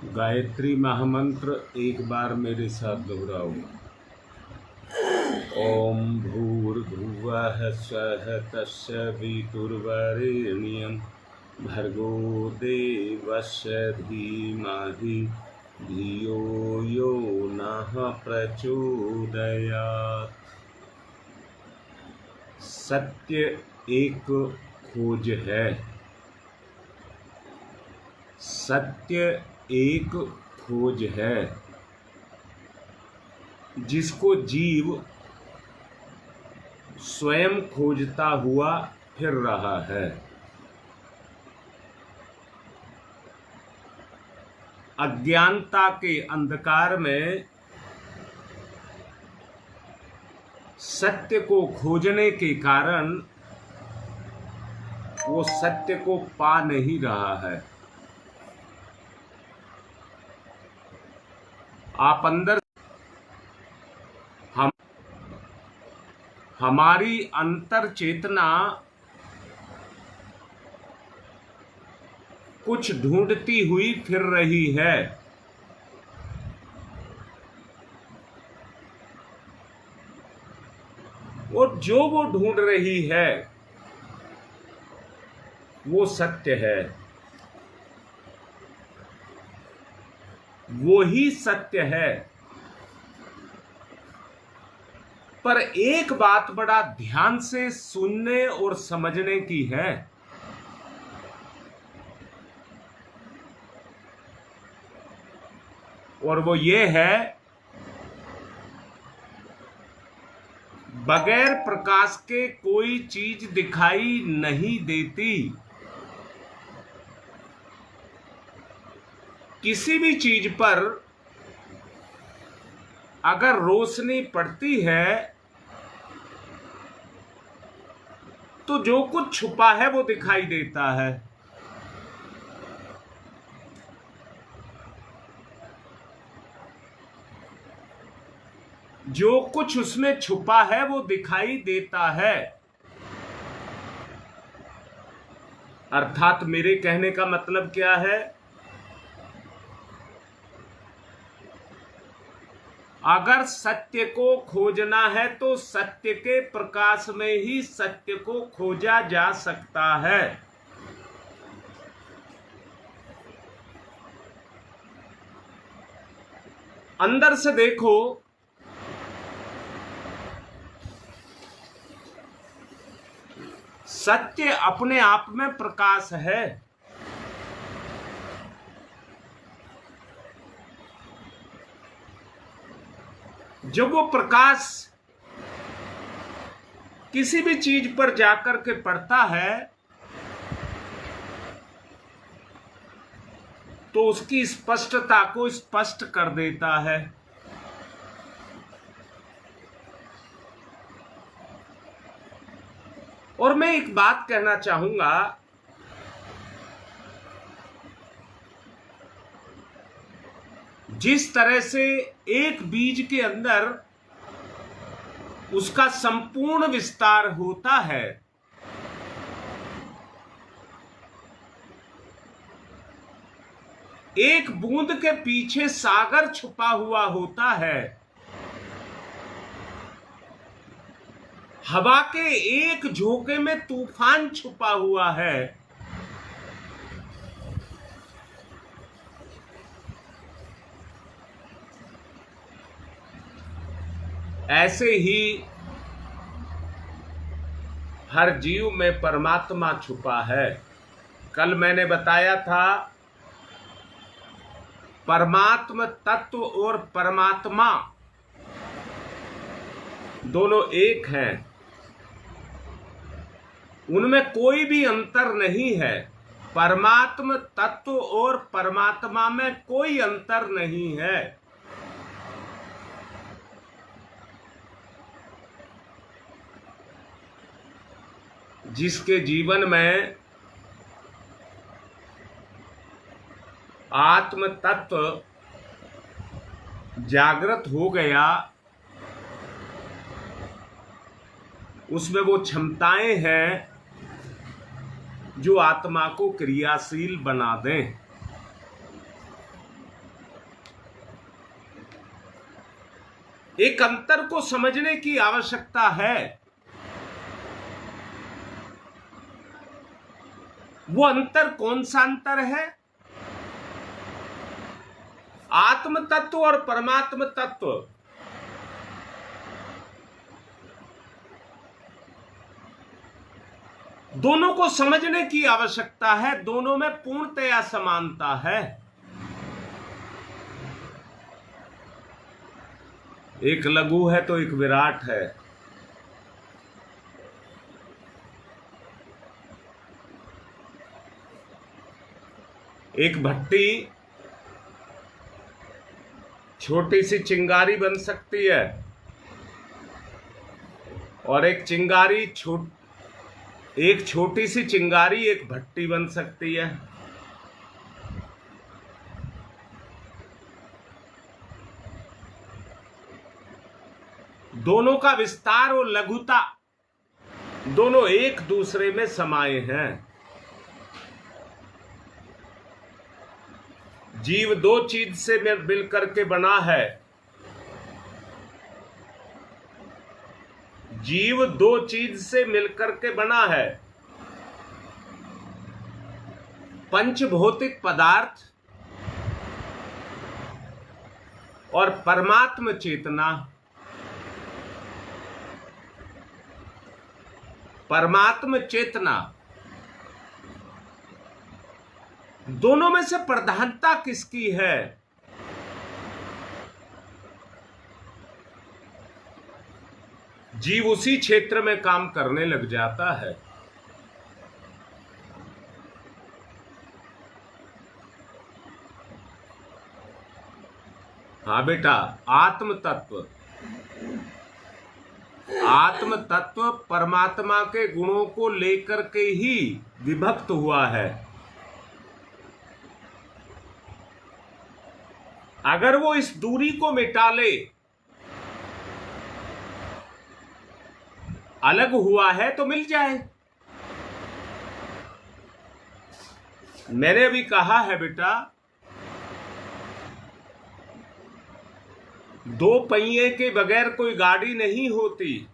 गायत्री महामंत्र एक बार मेरे साथ दोहराओ। ओम भूर्भुवः स्वः तस्य वितुर्वरेण्यं भर्गो देवस्य धीमहि धियो यो नः प्रचोदयात्। सत्य एक खोज है। सत्य एक खोज है जिसको जीव स्वयं खोजता हुआ फिर रहा है। अज्ञानता के अंधकार में सत्य को खोजने के कारण वो सत्य को पा नहीं रहा है। आप अंदर हमारी अंतर चेतना कुछ ढूंढती हुई फिर रही है। और जो वो ढूंढ रही है वो सत्य है, वो ही सत्य है। पर एक बात बड़ा ध्यान से सुनने और समझने की है। और वो ये है, बगैर प्रकाश के कोई चीज दिखाई नहीं देती। किसी भी चीज पर अगर रोशनी पड़ती है तो जो कुछ छुपा है वो दिखाई देता है। जो कुछ उसमें छुपा है वो दिखाई देता है। अर्थात मेरे कहने का मतलब क्या है? अगर सत्य को खोजना है तो सत्य के प्रकाश में ही सत्य को खोजा जा सकता है। अंदर से देखो, सत्य अपने आप में प्रकाश है। जब वो प्रकाश किसी भी चीज पर जाकर के पड़ता है तो उसकी स्पष्टता को स्पष्ट कर देता है। और मैं एक बात कहना चाहूंगा, जिस तरह से एक बीज के अंदर उसका संपूर्ण विस्तार होता है, एक बूंद के पीछे सागर छुपा हुआ होता है, हवा के एक झोंके में तूफान छुपा हुआ है। ऐसे ही हर जीव में परमात्मा छुपा है। कल मैंने बताया था, परमात्म तत्व और परमात्मा दोनों एक हैं, उनमें कोई भी अंतर नहीं है। परमात्म तत्व और परमात्मा में कोई अंतर नहीं है। जिसके जीवन में आत्म तत्व जागृत हो गया, उसमें वो क्षमताएं हैं जो आत्मा को क्रियाशील बना दें। एक अंतर को समझने की आवश्यकता है। वो अंतर कौन सा अंतर है? आत्म तत्व और परमात्म तत्व दोनों को समझने की आवश्यकता है। दोनों में पूर्णतया समानता है। एक लघु है तो एक विराट है। एक भट्टी छोटी सी चिंगारी बन सकती है और एक छोटी सी चिंगारी एक भट्टी बन सकती है। दोनों का विस्तार और लघुता दोनों एक दूसरे में समाये हैं। जीव दो चीज से मिलकर के बना है। जीव दो चीज से मिलकर के बना है। पंचभौतिक पदार्थ और परमात्म चेतना। परमात्म चेतना दोनों में से प्रधानता किसकी है? जीव उसी क्षेत्र में काम करने लग जाता है। हाँ बेटा, आत्म तत्व परमात्मा के गुणों को लेकर के ही विभक्त हुआ है। अगर वो इस दूरी को मिटा ले, अलग हुआ है तो मिल जाए। मैंने अभी कहा है बेटा, दो पहिए के बगैर कोई गाड़ी नहीं होती।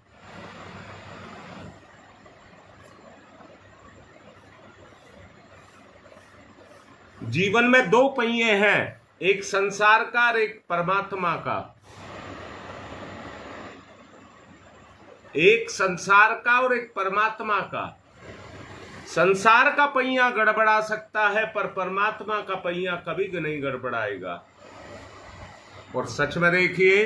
जीवन में दो पहिए हैं, एक संसार का और एक परमात्मा का। एक संसार का और एक परमात्मा का। संसार का पहिया गड़बड़ा सकता है पर परमात्मा का पहिया कभी नहीं गड़बड़ाएगा। और सच में देखिए,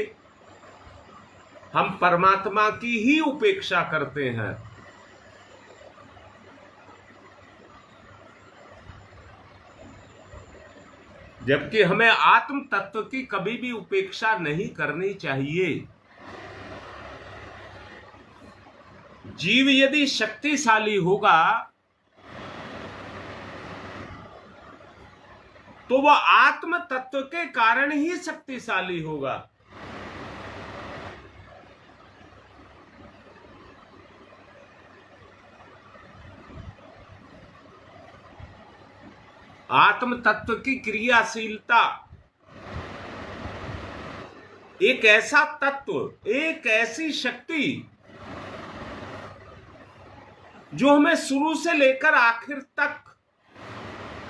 हम परमात्मा की ही उपेक्षा करते हैं। जबकि हमें आत्म तत्व की कभी भी उपेक्षा नहीं करनी चाहिए। जीव यदि शक्तिशाली होगा तो वह आत्म तत्व के कारण ही शक्तिशाली होगा। आत्म तत्व की क्रियाशीलता एक ऐसा तत्व, एक ऐसी शक्ति जो हमें शुरू से लेकर आखिर तक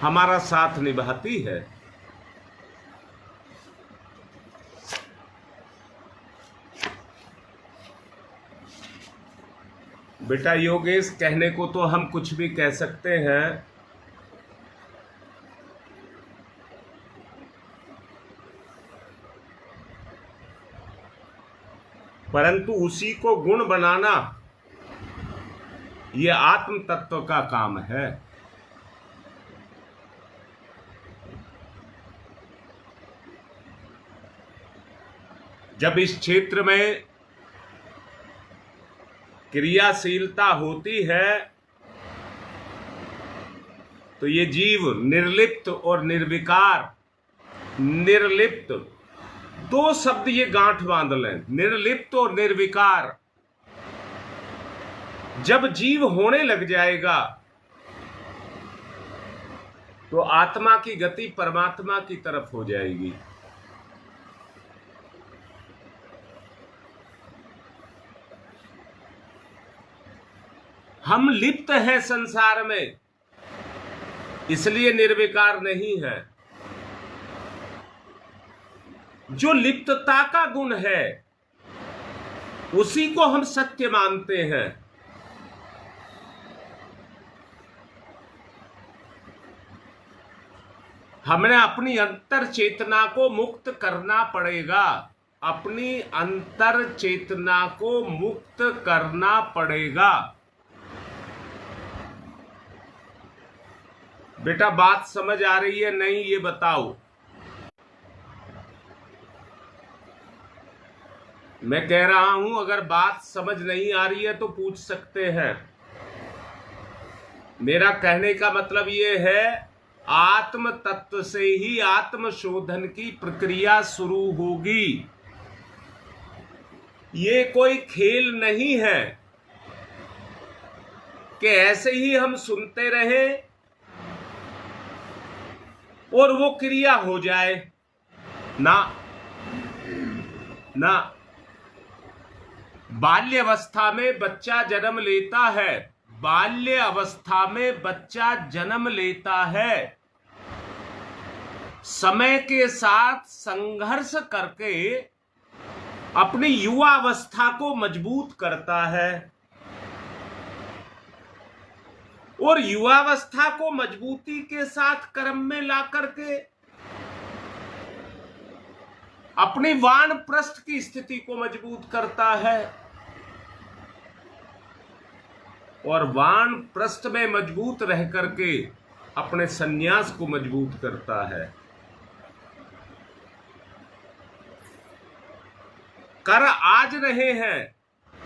हमारा साथ निभाती है। बेटा योगेश, कहने को तो हम कुछ भी कह सकते हैं, परंतु उसी को गुण बनाना यह आत्म तत्व का काम है। जब इस क्षेत्र में क्रियाशीलता होती है तो ये जीव निर्लिप्त और निर्विकार, निर्लिप्त दो शब्द ये गांठ बांध लें, निर्लिप्त और निर्विकार। जब जीव होने लग जाएगा तो आत्मा की गति परमात्मा की तरफ हो जाएगी। हम लिप्त हैं संसार में, इसलिए निर्विकार नहीं है। जो लिप्तता का गुण है उसी को हम सत्य मानते हैं। हमें अपनी अंतर चेतना को मुक्त करना पड़ेगा, अपनी अंतर चेतना को मुक्त करना पड़ेगा। बेटा बात समझ आ रही है नहीं, ये बताओ। मैं कह रहा हूं, अगर बात समझ नहीं आ रही है तो पूछ सकते हैं। मेरा कहने का मतलब ये है, आत्म तत्व से ही आत्म शोधन की प्रक्रिया शुरू होगी। ये कोई खेल नहीं है कि ऐसे ही हम सुनते रहे और वो क्रिया हो जाए। ना ना, बाल्य अवस्था में बच्चा जन्म लेता है, बाल्य अवस्था में बच्चा जन्म लेता है, समय के साथ संघर्ष करके अपनी युवा अवस्था को मजबूत करता है, और युवावस्था को मजबूती के साथ कर्म में ला करके अपनी वानप्रस्थ की स्थिति को मजबूत करता है, और वानप्रस्थ में मजबूत रह करके अपने संन्यास को मजबूत करता है। कर आज रहे हैं,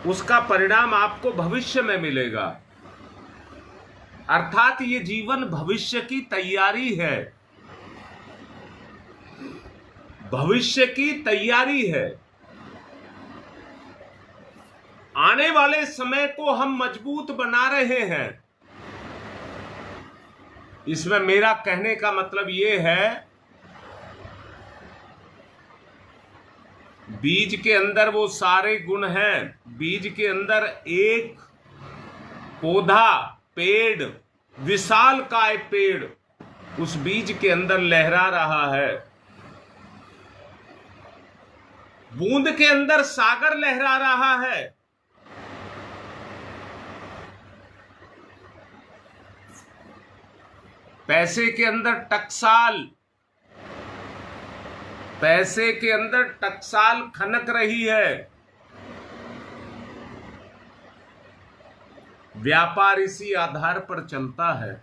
उसका परिणाम आपको भविष्य में मिलेगा। अर्थात ये जीवन भविष्य की तैयारी है, भविष्य की तैयारी है। आने वाले समय को हम मजबूत बना रहे हैं। इसमें मेरा कहने का मतलब ये है, बीज के अंदर वो सारे गुण हैं। बीज के अंदर एक पौधा, पेड़, विशालकाय पेड़ उस बीज के अंदर लहरा रहा है। बूंद के अंदर सागर लहरा रहा है। पैसे के अंदर टकसाल, पैसे के अंदर टकसाल खनक रही है। व्यापार इसी आधार पर चलता है।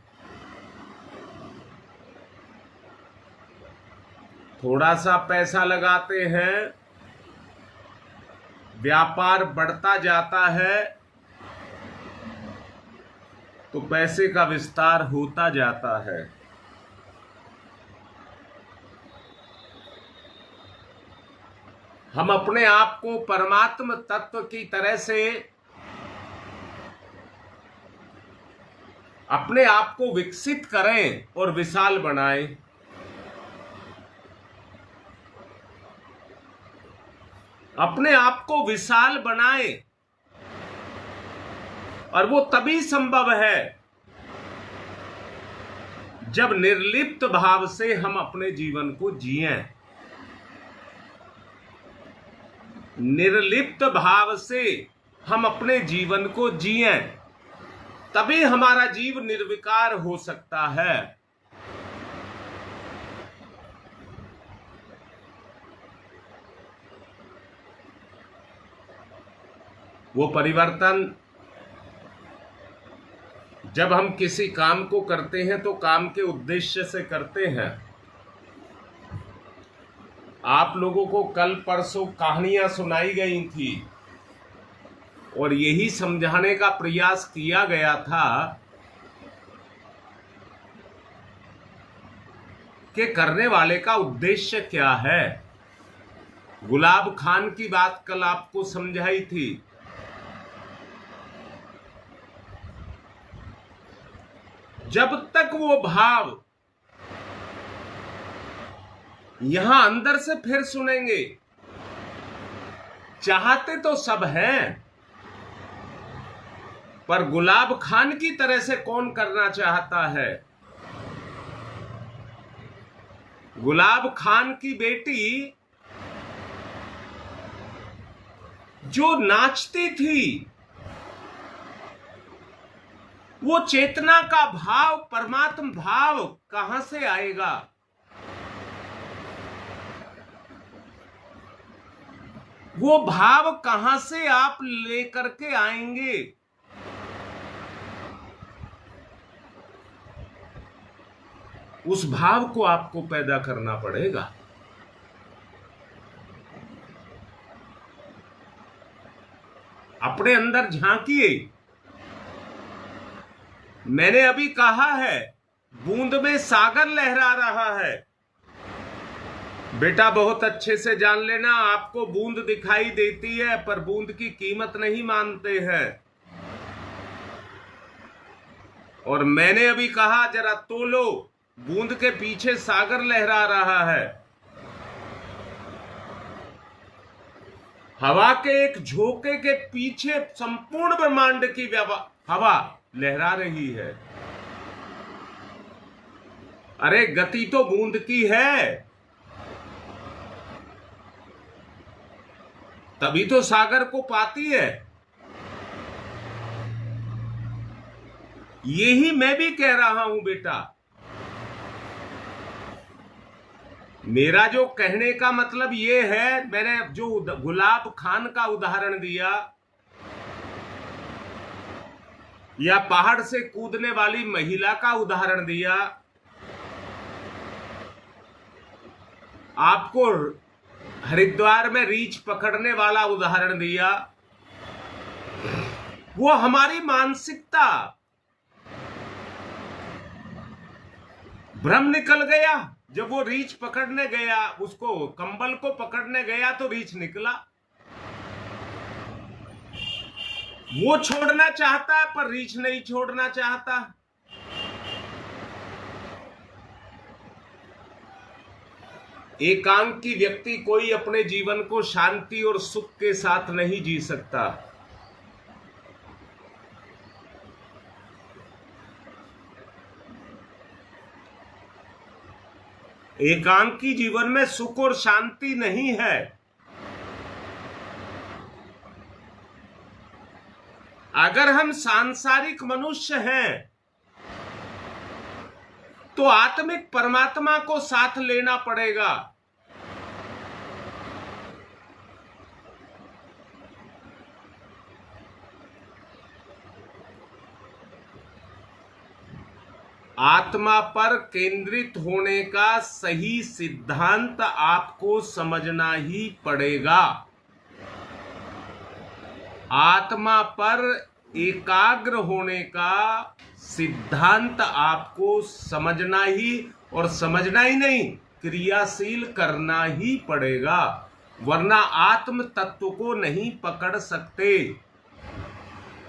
थोड़ा सा पैसा लगाते हैं, व्यापार बढ़ता जाता है, तो पैसे का विस्तार होता जाता है। हम अपने आप को परमात्म तत्व की तरह से अपने आप को विकसित करें और विशाल बनाएं। अपने आप को विशाल बनाएं, और वो तभी संभव है जब निर्लिप्त भाव से हम अपने जीवन को जिएं। निर्लिप्त भाव से हम अपने जीवन को जिएं, तभी हमारा जीव निर्विकार हो सकता है। वो परिवर्तन, जब हम किसी काम को करते हैं तो काम के उद्देश्य से करते हैं। आप लोगों को कल परसों कहानियां सुनाई गई थी और यही समझाने का प्रयास किया गया था कि करने वाले का उद्देश्य क्या है। गुलाब खान की बात कल आपको समझाई थी। जब तक वो भाव यहां अंदर से फिर सुनेंगे, चाहते तो सब हैं, पर गुलाब खान की तरह से कौन करना चाहता है? गुलाब खान की बेटी जो नाचती थी, वो चेतना का भाव, परमात्म भाव कहां से आएगा? वो भाव कहां से आप लेकर के आएंगे? उस भाव को आपको पैदा करना पड़ेगा। अपने अंदर झांकिए। मैंने अभी कहा है, बूंद में सागर लहरा रहा है। बेटा बहुत अच्छे से जान लेना, आपको बूंद दिखाई देती है पर बूंद की कीमत नहीं मानते हैं। और मैंने अभी कहा, जरा तोलो, बूंद के पीछे सागर लहरा रहा है। हवा के एक झोंके के पीछे संपूर्ण ब्रह्मांड की हवा लहरा रही है। अरे गति तो बूंद की है, तभी तो सागर को पाती है। यही मैं भी कह रहा हूं बेटा। मेरा जो कहने का मतलब ये है, मैंने जो गुलाब खान का उदाहरण दिया या पहाड़ से कूदने वाली महिला का उदाहरण दिया, आपको हरिद्वार में रीछ पकड़ने वाला उदाहरण दिया, वो हमारी मानसिकता, भ्रम निकल गया। जब वो रीछ पकड़ने गया, उसको कंबल को पकड़ने गया तो रीछ निकला। वो छोड़ना चाहता है पर रीछ नहीं छोड़ना चाहता। एकांकी व्यक्ति कोई अपने जीवन को शांति और सुख के साथ नहीं जी सकता। एकांकी जीवन में सुख और शांति नहीं है। अगर हम सांसारिक मनुष्य हैं तो आत्मिक परमात्मा को साथ लेना पड़ेगा। आत्मा पर केंद्रित होने का सही सिद्धांत आपको समझना ही पड़ेगा। आत्मा पर एकाग्र होने का सिद्धांत आपको समझना ही, और समझना ही नहीं, क्रियाशील करना ही पड़ेगा, वरना आत्म तत्व को नहीं पकड़ सकते।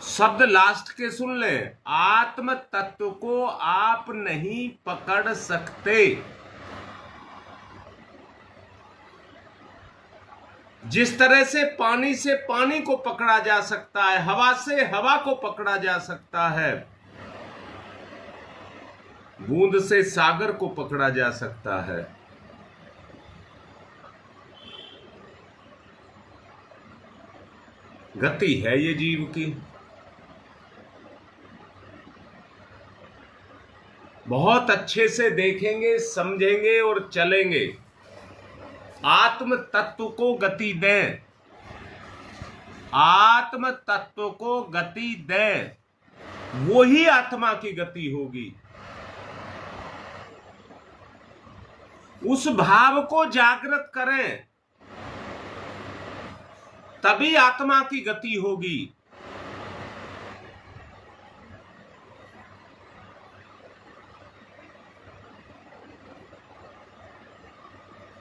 शब्द लास्ट के सुन ले, आत्म तत्व को आप नहीं पकड़ सकते। जिस तरह से पानी को पकड़ा जा सकता है, हवा से हवा को पकड़ा जा सकता है, बूंद से सागर को पकड़ा जा सकता है। गति है ये जीव की। बहुत अच्छे से देखेंगे, समझेंगे और चलेंगे। आत्म तत्व को गति दें, आत्म तत्व को गति दें, वो ही आत्मा की गति होगी। उस भाव को जागृत करें, तभी आत्मा की गति होगी।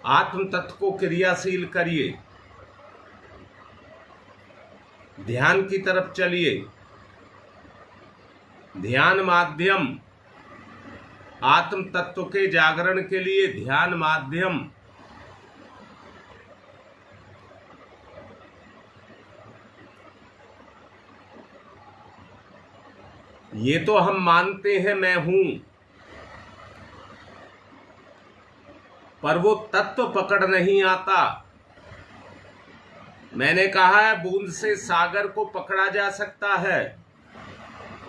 आत्म तत्व को क्रियाशील करिए, ध्यान की तरफ चलिए। ध्यान माध्यम, आत्म तत्व के जागरण के लिए ध्यान माध्यम। ये तो हम मानते हैं मैं हूं, पर वो तत्व पकड़ नहीं आता। मैंने कहा है बूंद से सागर को पकड़ा जा सकता है,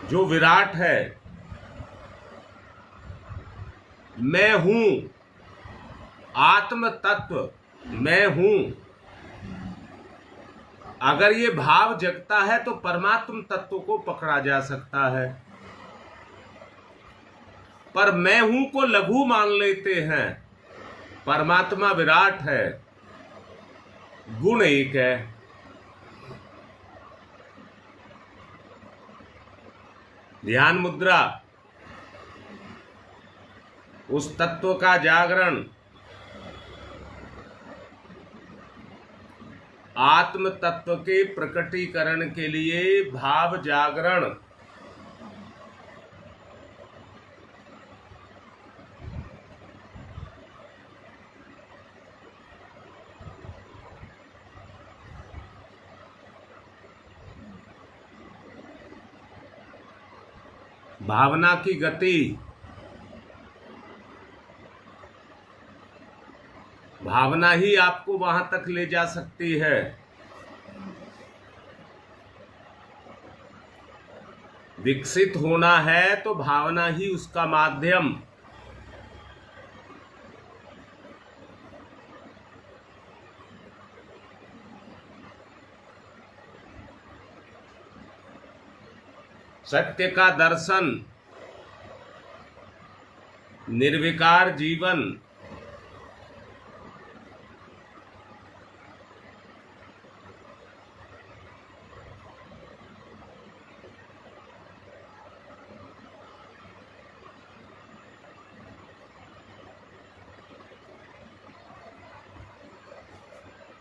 जो विराट है। मैं हूं, आत्म तत्व मैं हूं। अगर ये भाव जगता है तो परमात्म तत्व को पकड़ा जा सकता है। पर मैं हूं को लघु मान लेते हैं। परमात्मा विराट है, गुण एक है। ध्यान मुद्रा, उस तत्व का जागरण, आत्म तत्व के प्रकटीकरण के लिए भाव जागरण। भावना की गति, भावना ही आपको वहां तक ले जा सकती है। विकसित होना है तो भावना ही उसका माध्यम। सत्य का दर्शन, निर्विकार जीवन,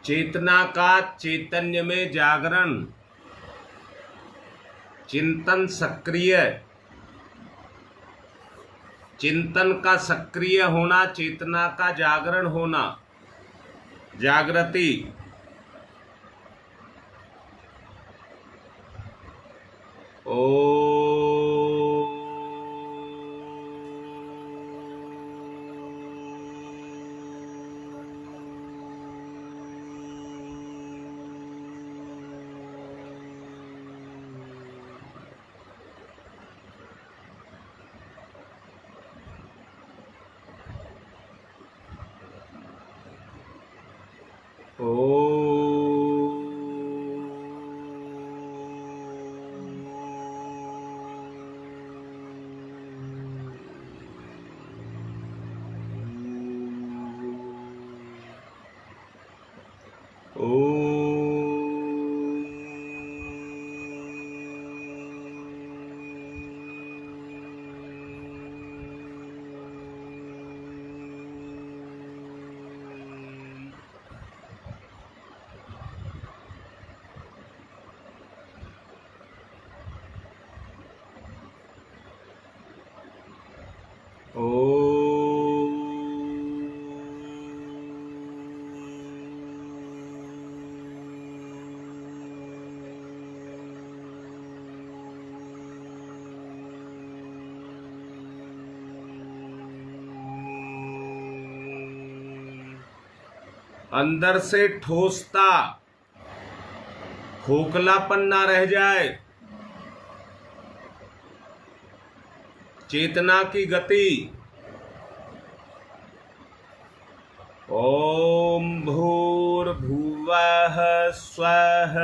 चेतना का चैतन्य में जागरण, चिंतन सक्रिय, चिंतन का सक्रिय होना, चेतना का जागरण होना, जागृति। ओ अंदर से ठोसता, खोखलापन ना रह जाए। चेतना की गति। ओम भूर्भुवः स्वः।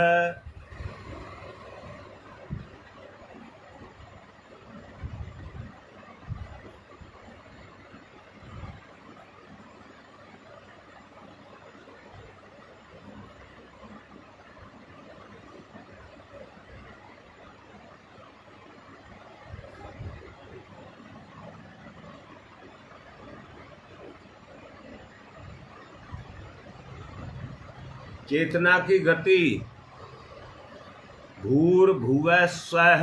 चेतना की गति। भूर्भुवः स्वः।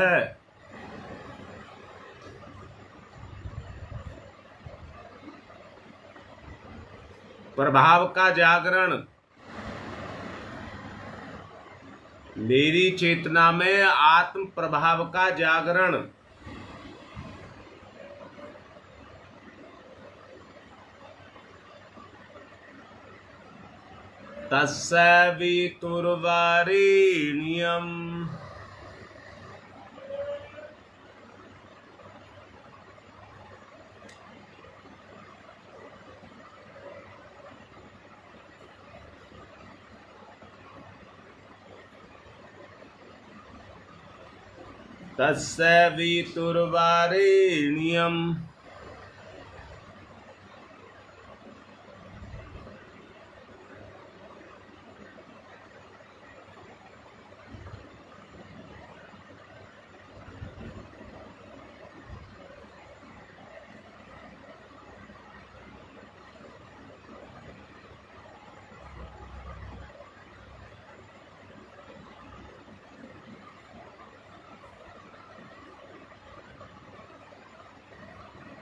प्रभाव का जागरण। मेरी चेतना में आत्म प्रभाव का जागरण। तस्य वितुर्वरेण्यम् तस्य वितुर्वरेण्यम्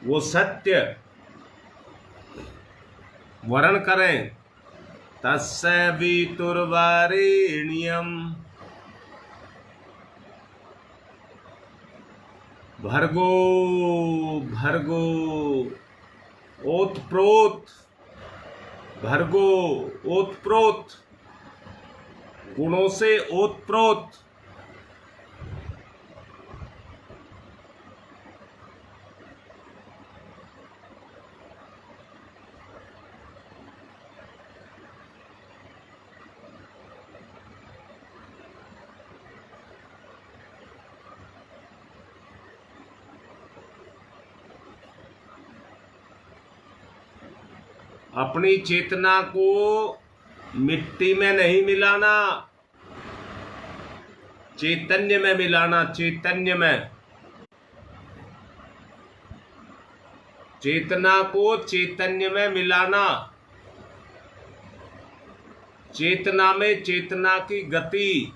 वो सत्य वर्ण करें। तस्य वितुर्वरेण्यम् भर्गो भर्गो ओतप्रोत भर्गो ओतप्रोत गुणों से ओतप्रोत अपनी चेतना को मिट्टी में नहीं मिलाना, चैतन्य में मिलाना। चैतन्य में चेतना को चैतन्य में मिलाना। चेतना में चेतना की गति।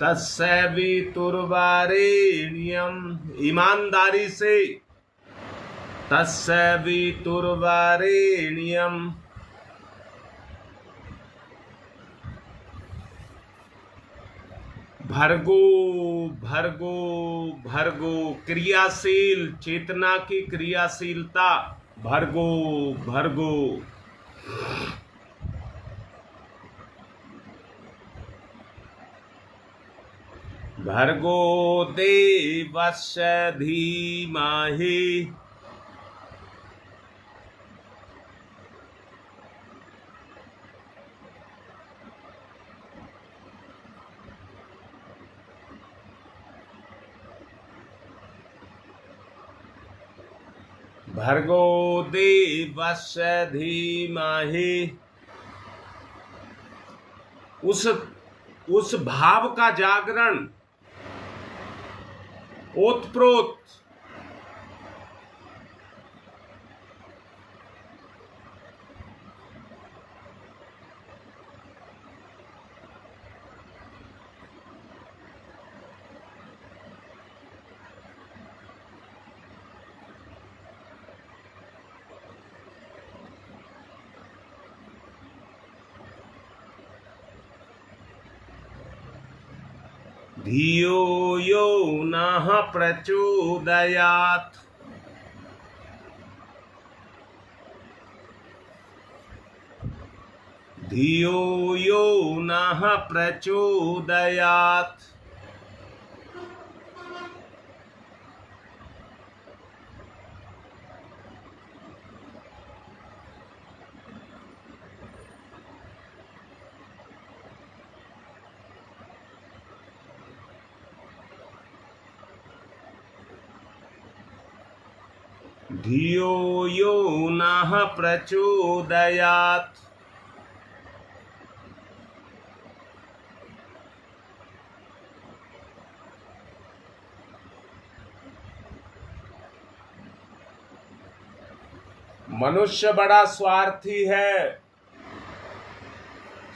तस्य वितुर्वरेण्यम् ईमानदारी से। तस्य वितुर्वरेण्यम् भर्गो भर्गो भर्गो क्रियाशील, चेतना की क्रियाशीलता। भर्गो भर्गो भर्गो देवस्य धीमहि भर्गो देवस्य धीमहि। उस भाव का जागरण ओतप्रोत। धियो यो नः प्रचोदयात्। धियो यो नः प्रचोदयात्। धियो यो नः प्रचोदयात्। मनुष्य बड़ा स्वार्थी है,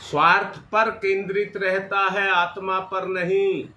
स्वार्थ पर केंद्रित रहता है, आत्मा पर नहीं।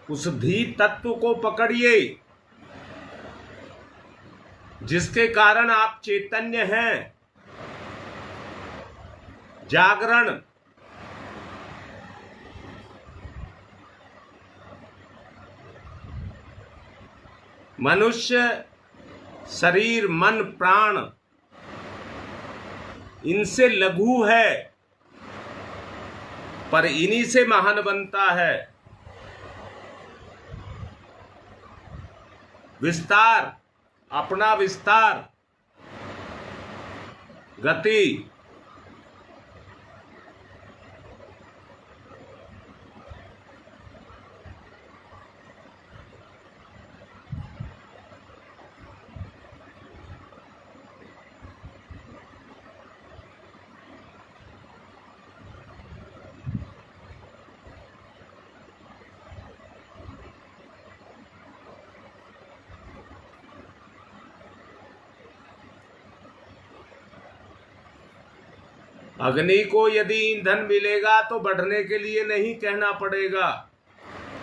उस धी तत्व को पकड़िए जिसके कारण आप चैतन्य हैं, जागरण। मनुष्य शरीर, मन, प्राण इनसे लघु है, पर इन्हीं से महान बनता है। विस्तार, अपना विस्तार, गति। अग्नि को यदि ईंधन मिलेगा तो बढ़ने के लिए नहीं कहना पड़ेगा।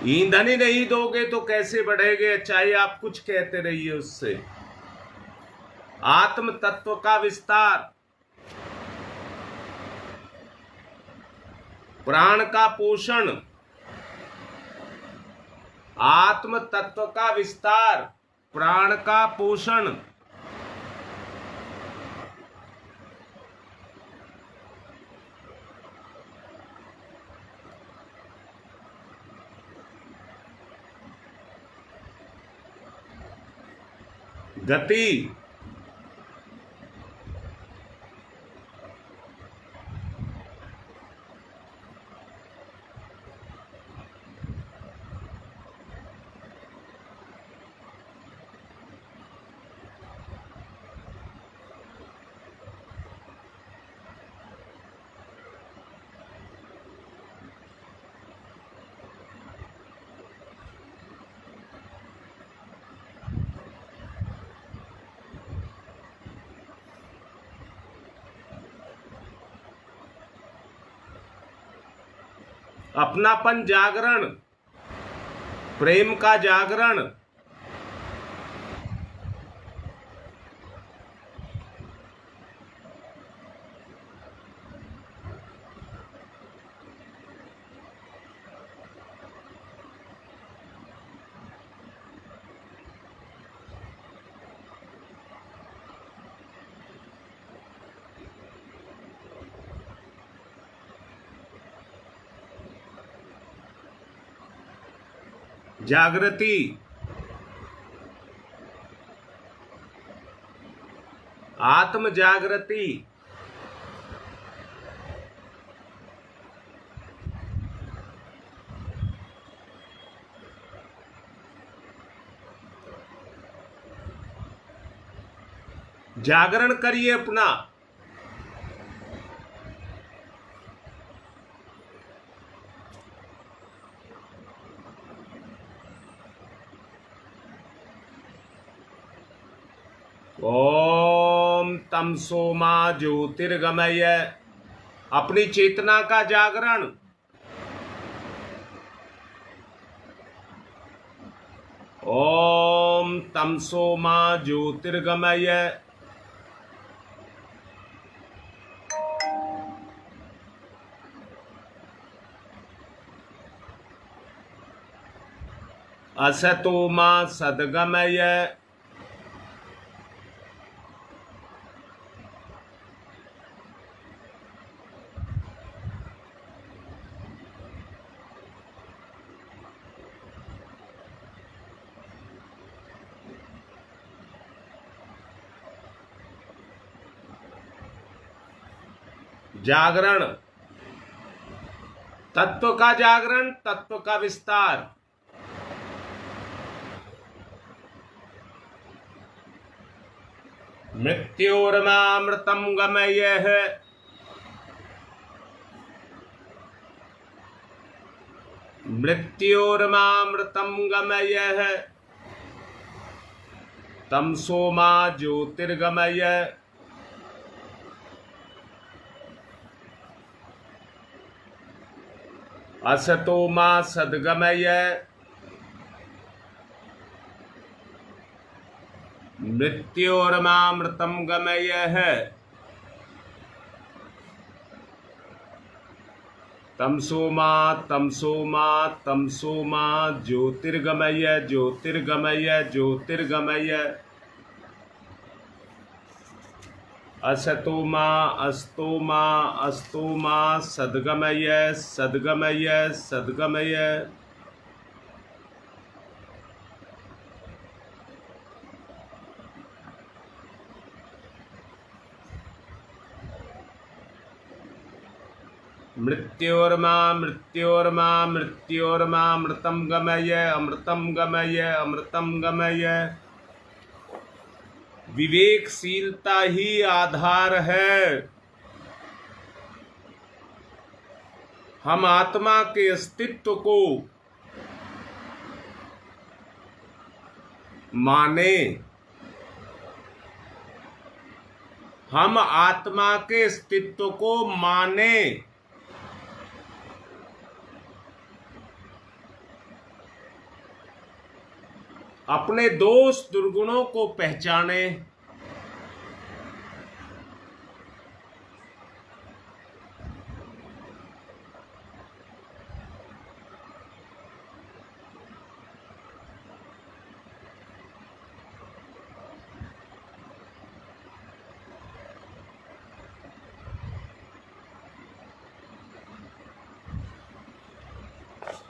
ईंधन ही नहीं दोगे तो कैसे बढ़ेगे, चाहे आप कुछ कहते रहिए उससे। आत्म तत्व का विस्तार, प्राण का पोषण, आत्म तत्व का विस्तार, प्राण का पोषण। गति, अपनापन, जागरण, प्रेम का जागरण। जागृति, आत्म जागृति। जागरण करिए अपना। ओम तमसो मा ज्योतिर्गमय, अपनी चेतना का जागरण। ओम तमसो मा ज्योतिर्गमय। असतो मा सद्गमय। जागरण, तत्व का जागरण, तत्व का विस्तार। मृत्योर्मामृतं गमयः, मृत्योर्मामृतं गमयः, तमसो मा ज्योतिर्गमय, असतो मा सद्गमय, मृत्योर्मामृतं गमयः, तमसो मा तमसो मा तमसो मा ज्योतिर्गमय ज्योतिर्गमय ज्योतिर्गमय, असतो मा अस्तो मा अस्तो मा सद्गमय सद्गमय सद्गमय, मृत्योर्मा मृत्योर्मा मृत्योर्मा अमृतं गमय अमृतं गमय अमृतं गमय। विवेकशीलता ही आधार है। हम आत्मा के अस्तित्व को माने, हम आत्मा के अस्तित्व को माने, अपने दोष दुर्गुणों को पहचाने,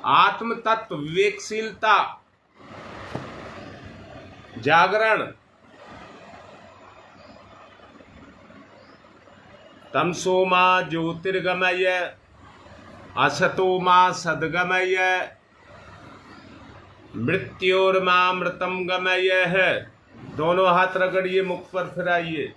आत्म तत्व, विवेकशीलता, जागरण, तमसो मा ज्योतिर्गमय, असतो मा सद्गमय, मृत्योर्मामृतं गमय है। दोनों हाथ रगड़िए, मुख पर फिराइए।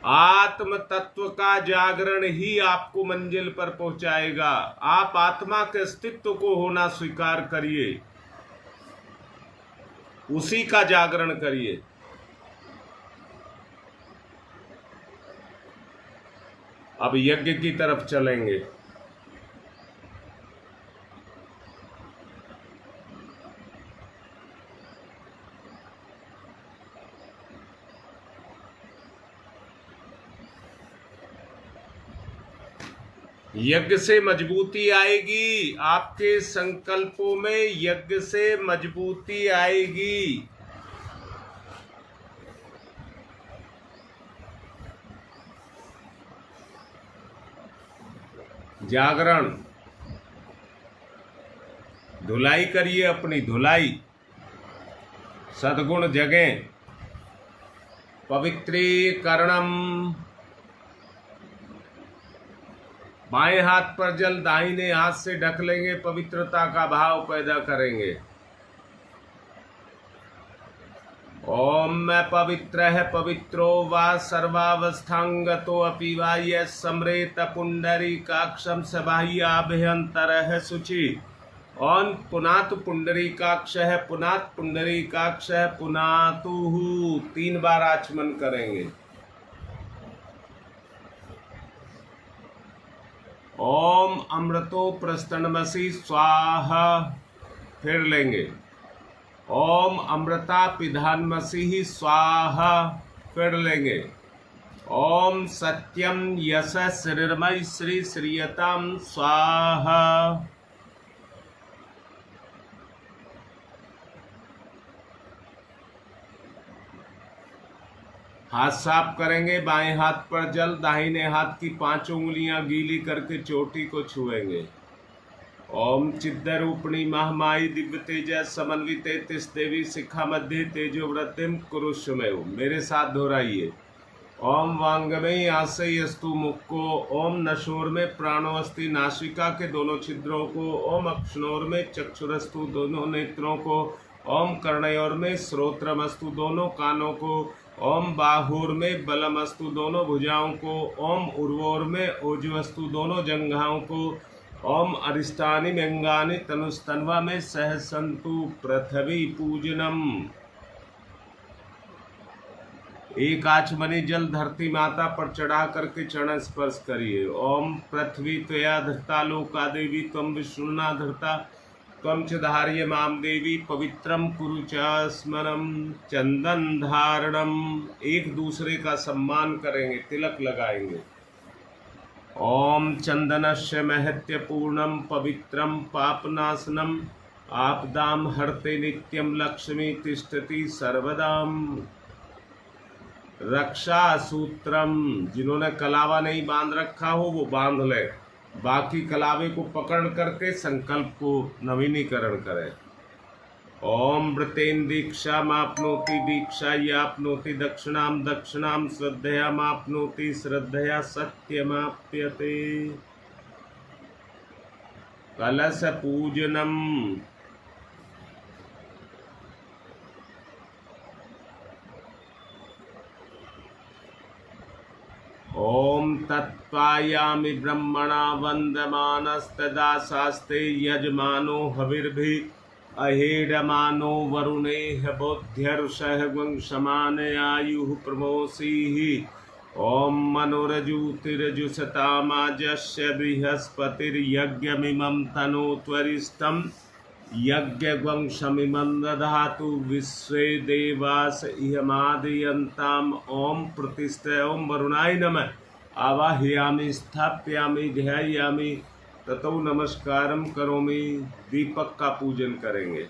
आत्म तत्व का जागरण ही आपको मंजिल पर पहुंचाएगा। आप आत्मा के अस्तित्व को होना स्वीकार करिए, उसी का जागरण करिए। अब यज्ञ की तरफ चलेंगे। यज्ञ से मजबूती आएगी, आपके संकल्पों में यज्ञ से मजबूती आएगी। जागरण, धुलाई करिए, अपनी धुलाई, सद्गुण जगें, पवित्रीकरणम। बाएं हाथ पर जल दाहिने हाथ से ढक लेंगे, पवित्रता का भाव पैदा करेंगे। ओम मैं पवित्र है, पवित्रो वा सर्वावस्थांगतो अपि वा यः सम्रेत पुंडरीकाक्षं स बाह्याभ्यन्तरः शुचि। ओम पुनातु पुंडरीकाक्षः पुनात् पुंडरीकाक्षः पुनातुः। 3 बार आचमन करेंगे। ओम अमृतो प्रस्तनमसि स्वाहा, फिर लेंगे। ओम अमृता पिधानमसि स्वाहा, फिर लेंगे। ओम सत्यम यश श्रीर्मय श्री श्रीयताम स्वाहा। हाथ साफ करेंगे, बाएं हाथ पर जल, दाहिने हाथ की 5 उंगलियां गीली करके चोटी को छुएंगे। ओम चिद्रूपिणी महामाई दिव्य तेज समन्विते तिस देवी शिखा मध्य तेजो वृद्धिम कुरुष्वमेव। मेरे साथ दोहराइए। ओम वांगमयी आशय अस्तु मुख को, ओम नशोर में प्राणो अस्ति नासिका के दोनों छिद्रों को, ओम अक्षणोर में चक्षुरस्तु दोनों नेत्रों को, ओम कर्णयोर में श्रोत्रमस्तु दोनों कानों को, ओम बाहुर में बलमस्तु दोनों भुजाओं को, ओम उर्वोर में ओजवस्तु दोनों जंघाओं को, ओम अरिष्टानि व्यंगानि तनुस्तन्वा में सहसंतु पृथ्वी पूजनम। एक आचमनी जल धरती माता पर चढ़ा करके चरण स्पर्श करिए। ओम पृथ्वी त्वया धृता लोका देवी त्वं विष्णुना धृता त्वं च धार्य माम देवी पवित्रम कुरु च स्मरम। चंदन धारणम, एक दूसरे का सम्मान करेंगे, तिलक लगाएंगे। ओम चंदनस्य महत्य पूर्णम पवित्रम पापनाशनम आपदाम हरते नित्यम लक्ष्मी तिष्ठति सर्वदाम। रक्षा सूत्रम, जिन्होंने कलावा नहीं बांध रखा हो वो बांध ले, बाकी कलावे को पकड़ करके संकल्प को नवीनीकरण करें। ओम व्रतेन दीक्षा मापनोति दीक्षा यापनोति दक्षिणाम दक्षिणाम श्रद्धया मापनोति श्रद्धया सत्यमाप्यते। कलश पूजनम, ओम तत्पायामि ब्रह्मणा वंदमानस्तदा शास्ते यजमानो हविर्भि अहेडमानो वरुणेह बोध्यर्षः वंशमानयायुः प्रमोषीः। ओम मनोरजुतिरजुषतामाजस्य बृहस्पतिर्यज्ञमिमं तनोत्वरिष्ठं यज्ञवंशमिमं दधातु विश्वे देवास इयमादयन्ताम्। ओम प्रतिष्ठा, ओम वरुणाय नमः। आवाहयामि स्थापयामि ध्यायामि ततो नमस्कारम करोमि। दीपक का पूजन करेंगे।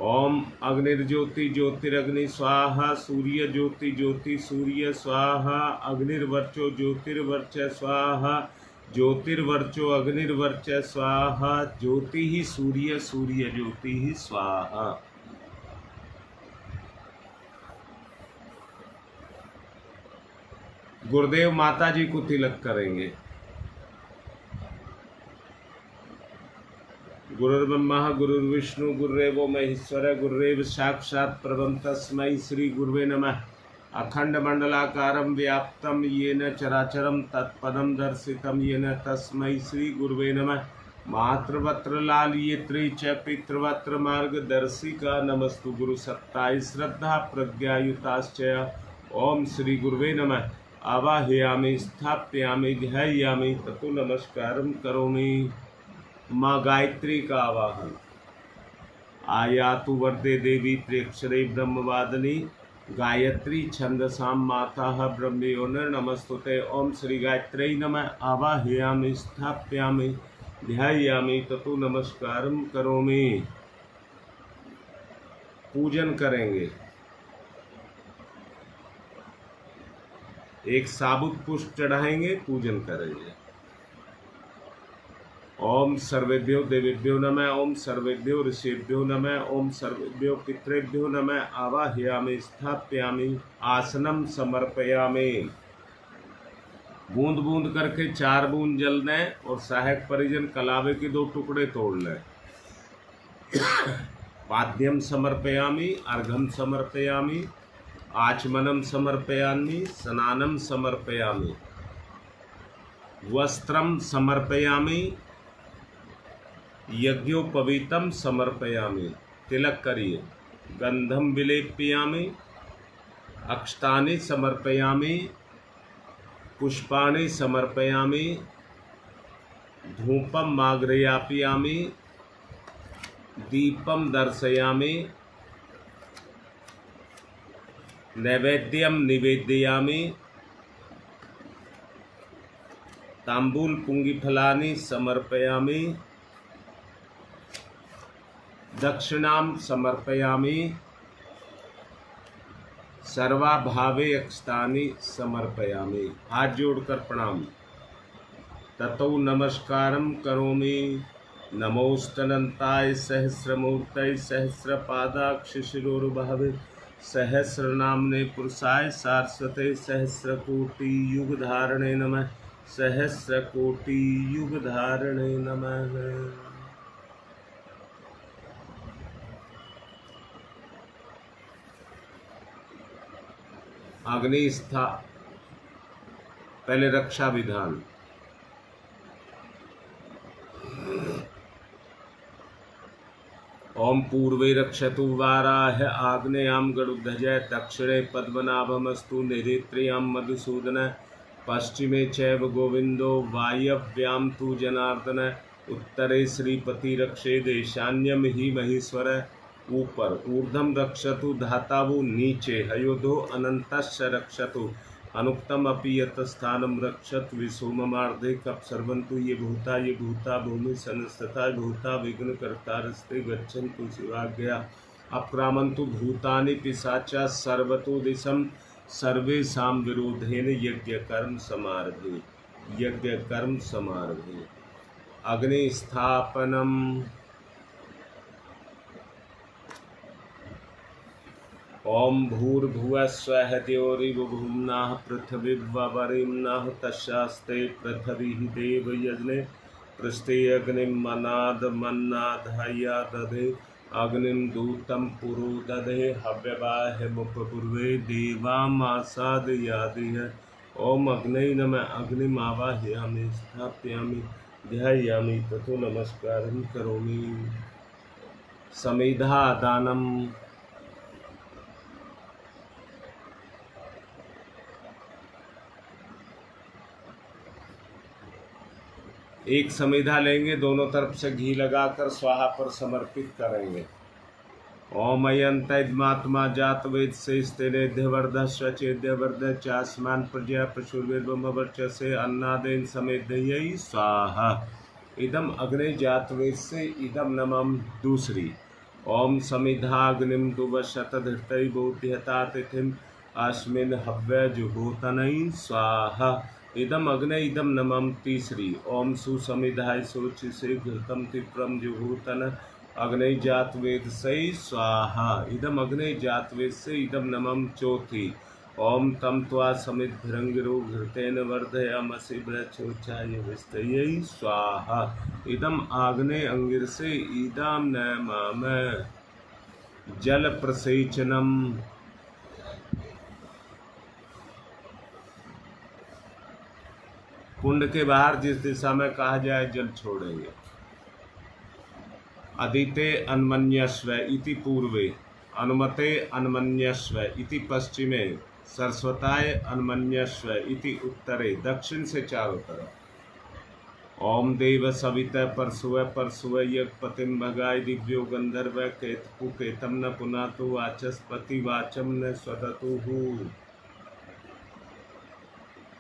ओम अग्निर्ज्योति ज्योतिरग्नि स्वाहा, सूर्य ज्योति ज्योति सूर्य स्वाहा, अग्निर्वर्चो ज्योतिर्वर्च स्वाहा, ज्योतिर्वर्चो अग्निर्वर्च स्वाहा, ज्योति ही सूर्य सूर्य ज्योति ही स्वाहा। गुरुदेव माता जी को तिलक करेंगे। गुरुर्ब्रह्मा गुरुर्विष्णु गुरुरेवो महेश्वर गुरुरेव साक्षात् परब्रह्म तस्मै श्री गुरुवे नमः। अखंड मंडलाकारं व्याप्तं येन चराचरं तत्पदं दर्शितं येन तस्मै श्री गुरुवे नमः। मातृवत्र लालयित्री च पितृवत्र मार्गदर्शिका नमस्तु गुरु सत्ताय श्रद्धा प्रज्ञायुताश्च। ओम श्री गुरुवे नमः। आवाहयामि स्थापयामि ध्यायामि ततो नमस्कारं करोमि। माँ गायत्री का आवाहन। आयातु वरदे देवी त्र्यक्षरे ब्रह्मवादिनी गायत्री छंदसाम माता ब्रह्मयोन नमस्तुते। ओम श्री गायत्री नमः। आवाहयामि स्थापयामि ध्यायामि ततो नमस्कारं करोमि। पूजन करेंगे। एक साबुत पुष्प चढ़ाएंगे, पूजन करेंगे। ओम सर्वेभ्यो देवेभ्यो नमः। ओम सर्वेभ्यो ऋषिभ्यो नमः। ओम सर्वेभ्यो पितृभ्यो नमः। आवाहयामि स्थापयामि आसनम समर्पयामि। बूंद बूंद करके 4 बूंद जल दें और सहायक परिजन कलावे के 2 टुकड़े तोड़ लें। पाद्यम समर्पयामि, अर्घम समर्पयामि, आचमनम समर्पयामि, स्नानम समर्पयामि, वस्त्रम समर्पयामि, यज्ञोपवीतम समर्पयामि। तिलक करिए। गंधम विलेपयामि, अक्षतानि समर्पयामि, पुष्पाणि समर्पयामि, धूपम माग्रयापयामि, दीपम दर्शयामि, नैवेद्यम निवेदयामि, तांबूल पुंगिफलानि समर्पयामि, दक्षिणाम समर्पयामि, सर्वाभावे अक्षतानि समर्पयामि। हाथ जोड़कर प्रणाम। ततो नमस्कारम करोमि। नमोस्तनन्ताय सहस्रमूर्तये सहस्रपादाक्षशिरोरुभवे सहस्रनाम्ने पुरुषाय सारस्वते सहस्रकोटियुगधारणे नमः। सहस्रकोटियुगधारणे नमः। अग्निस्था पहले रक्षा विधान। ओम पूर्वे रक्षतु वाराह आग्नेयां गरुध्वजः दक्षिणे पद्मनाभमस्तु नैऋत्यां मधुसूदन पश्चिमे चैव गोविंदो वायव्यां तु जनार्दन उत्तरे श्रीपति रक्षेद ईशान्यं हि महेश्वर। ऊपर ऊर्ध्वं रक्षतु धातावु नीचे हयोधो अनन्तस्य रक्षतु अनुक्तम अपि यत् स्थानं रक्षत विसोममार्धे कप्सर्वन्तु ये भूता भूमि संस्तथा भूता विघ्नकर्तारस्ते गच्छन्तु शिवाज्ञया अक्रामन्तु भूतानि पिशाचा सर्वतो दिशं सर्वेषां विरोधेन यज्ञकर्म समारभे। अग्निस्थापनम्। ओम भूर्भुवः स्वः द्यौरिवभूम्नाः पृथिवीवरिम्नाः तस्यास्ते पृथिवीः देवयज्ञे पृष्ठे अग्निं मन्नादमन्नाधाया दधे अग्निं दूतं पुरो दधे हव्यवाहमुपपूर्वे देवामासादयादिह। ओम अग्नये नमः। अग्निमावाहयामि स्थापयामि ध्यायामि ततो नमस्कारं करोमि। समेधादानम्। एक समेधा लेंगे, दोनों तरफ से घी लगाकर स्वाहा पर समर्पित करेंगे। ओम अयंतमात्मा जात वेद से स्तेनेध्यवर्ध स्वचेद्यवर्ध चास्मान प्रजा पशुर्वेदवर्चसे अन्नादेन समेधयी स्वाहा। इदम अग्नि जात वेद से इदम नमम। दूसरी ओम समिधाग्निम दुवशतधृतै बोध्यता तिथिम अस्मिन् हव्य जुहोतनै स्वाहा। इदम अग्नि इदम नमम। तीसरी ओम सुसमिधाय सोचि से घृतम तिप्रम जुहूतन अग्नि जात वेद से स्वाहा। इदम अग्नि जात वेद से इदम नमम। चौथी ओम तम त्वा समित भृंगिरो घृतेन वर्धयामसि ब्रच्छोचाय विस्तयै स्वाहा। इदम आग्ने अंगिर से इदम नमः। जल प्रसेचनम। कुंड के बाहर जिस दिशा में कहा जाए जल छोड़ेंगे। अदिते अन्मन्यस्व इति पूर्वे अनुमते अन्मन्यस्व इति पश्चिमे सरस्वताय अन्मन्यस्व इति उत्तरे दक्षिण से चारों तरफ। ओम देव सविता परसुव यज्ञपतिम भगाय दिव्यो गंधर्व केतु केतम न पुनातु वाचस्पति वाचम न स्वदतु।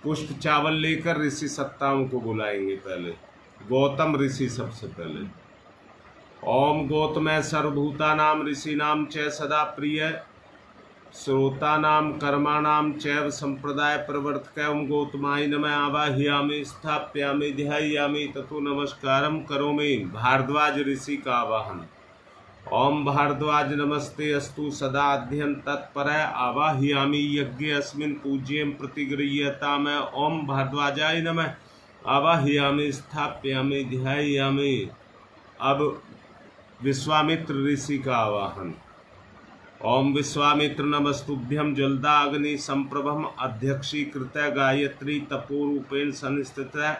पुष्प चावल लेकर ऋषि सत्ताओं को बुलाएंगे। पहले गौतम ऋषि सबसे पहले। ओम गौतम सर्वभूतानाम ऋषिनाम च सदा प्रिय श्रोतानाम कर्माणाम चैव संप्रदाय प्रवर्तक। ओम गौतमाय नमः। आवाहयामि स्थापयामि ध्यायामि ततो नमस्कारम करोमि। भारद्वाज ऋषि का आवाहन। ओम भारद्वाज नमस्ते अस्तु सदा अध्ययन तत्पर आवाहयामि यज्ञ अस्मिन् पूज्यं प्रतिगृह्यताम। ओम भारद्वाजाय नमः। आवाहयामि स्थापयामि ध्यायामि। अब विश्वामित्र ऋषि का आवाहन। ओम विश्वामित्र नमस्तुभ्यं ज्वलदाग्नि संप्रभम अध्यक्षीकृत गायत्री तपोरूपेण संस्थित।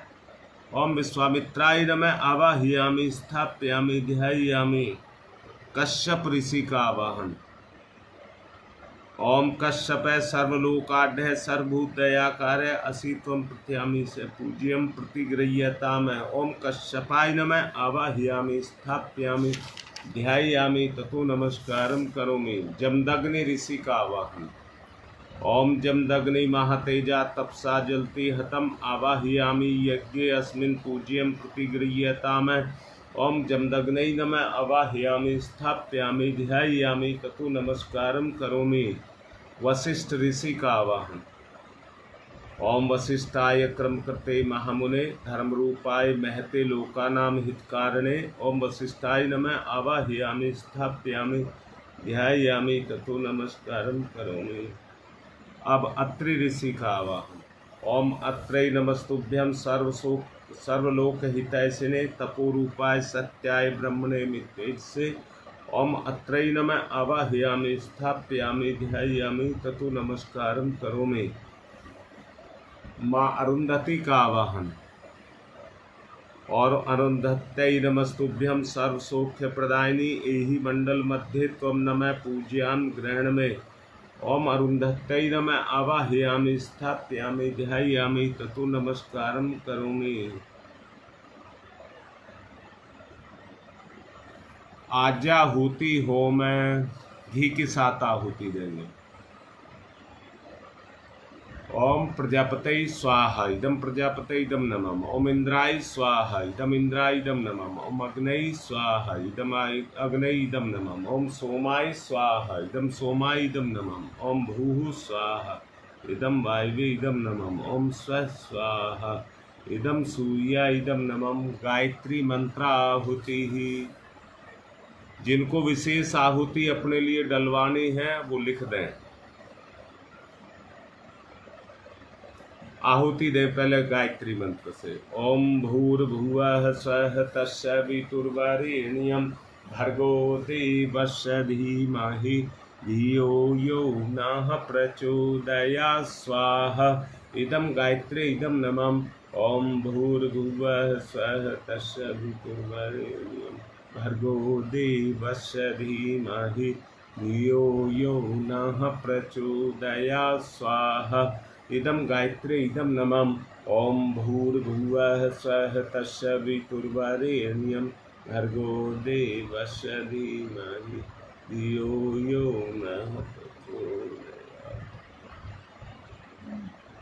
ओम विश्वामित्राय नमः। आवाहयामि स्थापयामि ध्यायामि। कश्यप ऋषि का आवाहन। ओम कश्यप सर्वलोकाढ्य सर्वभूतदयाकार्य असित्वं प्रत्यामि से पूज्यं प्रतिगृह्यताम। ओम कश्यपाय नमः। आवाहयामि स्थापयामि ध्यायामि ततो नमस्कारं करोमि। जमदग्नि ऋषि का आवाहन। ओम जमदग्नि महातेजा तपसा जलति हतम आवाहयामि यज्ञे अस्मिन् पूज्यं प्रतिगृह्यताम। ओम जमदग्नै नमः। आवाहयामि स्थापयामि ध्यायामि ततो नमस्कारं करोमि। वशिष्ठ ऋषि का आवाहन। ओम वशिष्ठाय क्रमकृते महामुने धर्मरूपाय महते लोकानां हितकारणे ओम वशिष्ठाय नमः आवाहयामि स्थापयामि ध्यायामि ततो नमस्कारं करोमि। अब अत्रि ऋषि का आवाहन। ओम अत्रै नमस्तुभ्यं सर्वलोकहितैषिणे तपोरूपाय सत्याय ब्रह्मणे मितेजसे ओम अत्रै नमः आवाहयामि स्थापयामि ध्यायामि ततो नमस्कारं करोमि। माँ अरुंधति का आवाहन। और अरुंधत्यै नमस्तुभ्यं सर्वसौख्य प्रदायिनी एहि मंडल मध्ये त्वं नमः पूज्याम ग्रहण में ओम अरुंधत्यै नमः आवाहयामि स्थापयामि ध्यायामि ततो नमस्कारं करोमि। आज्याहुति होम घी के साथ आहुति देंगे। ओम प्रजापतये स्वाहा इदम प्रजापतये इदम नमः। ओम इंद्राय स्वाहा इदम इंद्राय इदम नमः। ओम अग्नये स्वाहा इदम अग्नये इदम नमः। ओम सोमाय स्वाहा इदम सोमाय इदम नमः। ओम भूः स्वाहा इदम वायवे इदम नमः। ओम स्वः स्वाहा इदम सूर्याय इदम नमः। गायत्री मंत्राहुति ही। जिनको विशेष आहुति अपने लिए डलवानी है वो लिख दें। आहुति दे पहले गायत्री मंत्र से। ओम भूर्भुवः स्वः तत्सवितुर्वरेण्यं भर्गो देवस्य धीमहि धियो यो नः प्रचोदयात् स्वाहा इदम गायत्री इदम नमः। ओम भूर्भुवः स्वः तत्सवितुर्वरेण्यं भर्गो देवस्य धीमहि धियो यो नः प्रचोदयात् स्वाहा इदम गायत्री इदम नमः। ओम भूर्भुवः स्वः तत्सवितुर्वरेण्यं भर्गो देवस्य धीमहि धियो यो नः प्रचोदयात्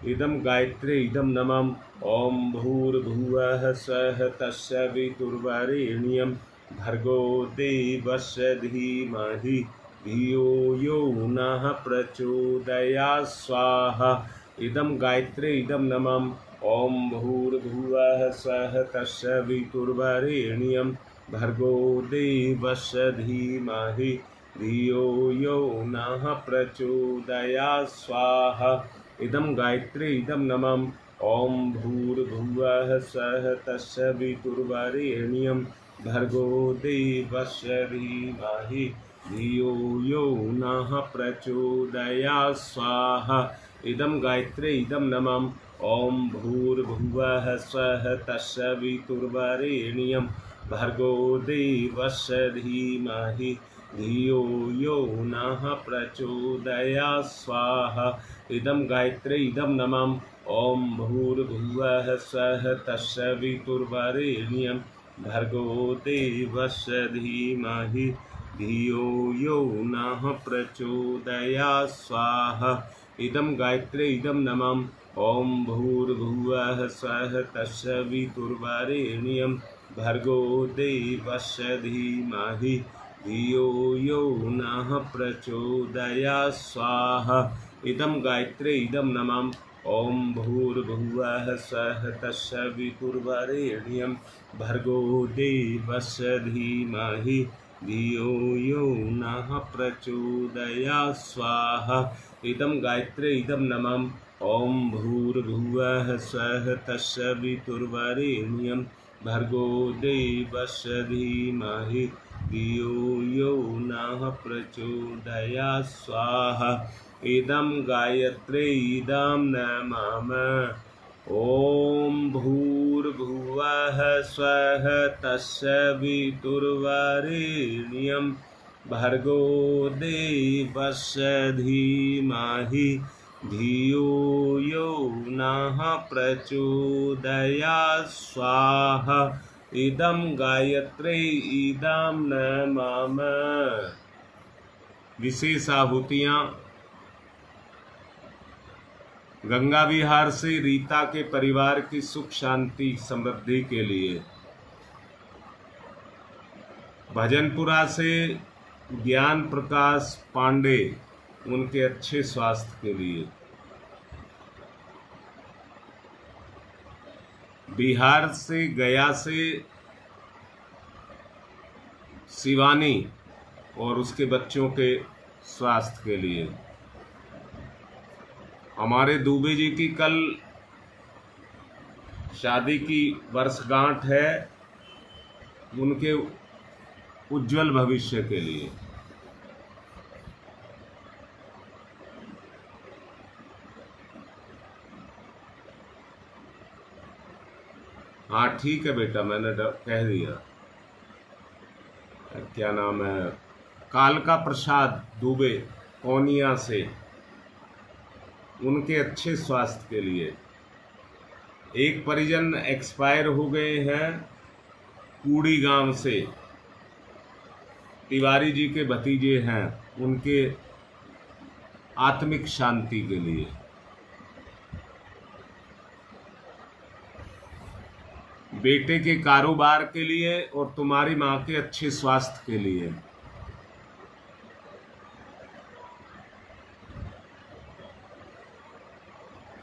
इदम गायत्री इदम नमः। ओम भूर्भुवः स्वः तत्सवितुर्वरेण्यं भर्गो देवस्य धीमहि धियो यो नः प्रचोदयात् स्वाहा इदम गायत्री इदम नमः। ओम भूर्भुवः स्वः तत्सवितुर्वरेण्यं भर्गो देवस्य धीमहि धियो यो नः प्रचोदयात् स्वाहा इदम गायत्री इदम नमः। ओम भूर्भुवः स्वः तत्सवितुर्वरेण्यं भर्गो देवस्य धीमहि धियो यो नः प्रचोदयात् स्वाहा इदम गायत्री इदम नमः। ओम भूर्भुवः स्वः तत्सवितुर्वरेण्यं भर्गो देवस्य धीमहि धियो यो नः प्रचोदयात् स्वाहा इदम गायत्री इदम नमः। ओम भूर्भुवः स्वः तत्सवितुर्वरेण्यं भर्गो देवस्य धीमहि धियो यो नः प्रचोदयात् स्वाहा इदम गायत्री इदम नमः। ओम भूर्भुवः स्वः तत्सवितुर्वरेण्यं भर्गो देवस्य धीमहि धियो यो नः प्रचोदयात् स्वाहा इदम गायत्री इदम नमः। ओम भूर्भुवः स्वः तत्सवितुर्वरेण्यं भर्गो देवस्य धीमहि धियो यो नः प्रचोदयात् स्वाहा इदम गायत्री इदम नमः। ओम भूर्भुवः स्वः तत्सवितुर्वरेण्यं भर्गो देवस्य धीमहि धियो यो नः प्रचोदयात् स्वाहा इदम गायत्री इदम नमः। ओम भूर्भुवः स्वः तत्सवितुर्वरेण्यं भर्गो देवस्य धीमहि धियो यो नः प्रचोदयात् स्वाहा इदम गायत्री इदम नमः। विशेष आहुतियाँ। गंगा विहार से रीता के परिवार की सुख शांति समृद्धि के लिए। भजनपुरा से ज्ञान प्रकाश पांडे उनके अच्छे स्वास्थ्य के लिए। बिहार से, गया से शिवानी और उसके बच्चों के स्वास्थ्य के लिए। हमारे दुबे जी की कल शादी की वर्षगांठ है, उनके उज्जवल भविष्य के लिए। हाँ ठीक है बेटा, मैंने कह दिया। क्या नाम है, कालका प्रसाद दुबे कोनिया से, उनके अच्छे स्वास्थ्य के लिए। एक परिजन एक्सपायर हो गए हैं कूड़ी गांव से, तिवारी जी के भतीजे हैं, उनके आत्मिक शांति के लिए। बेटे के कारोबार के लिए और तुम्हारी मां के अच्छे स्वास्थ्य के लिए।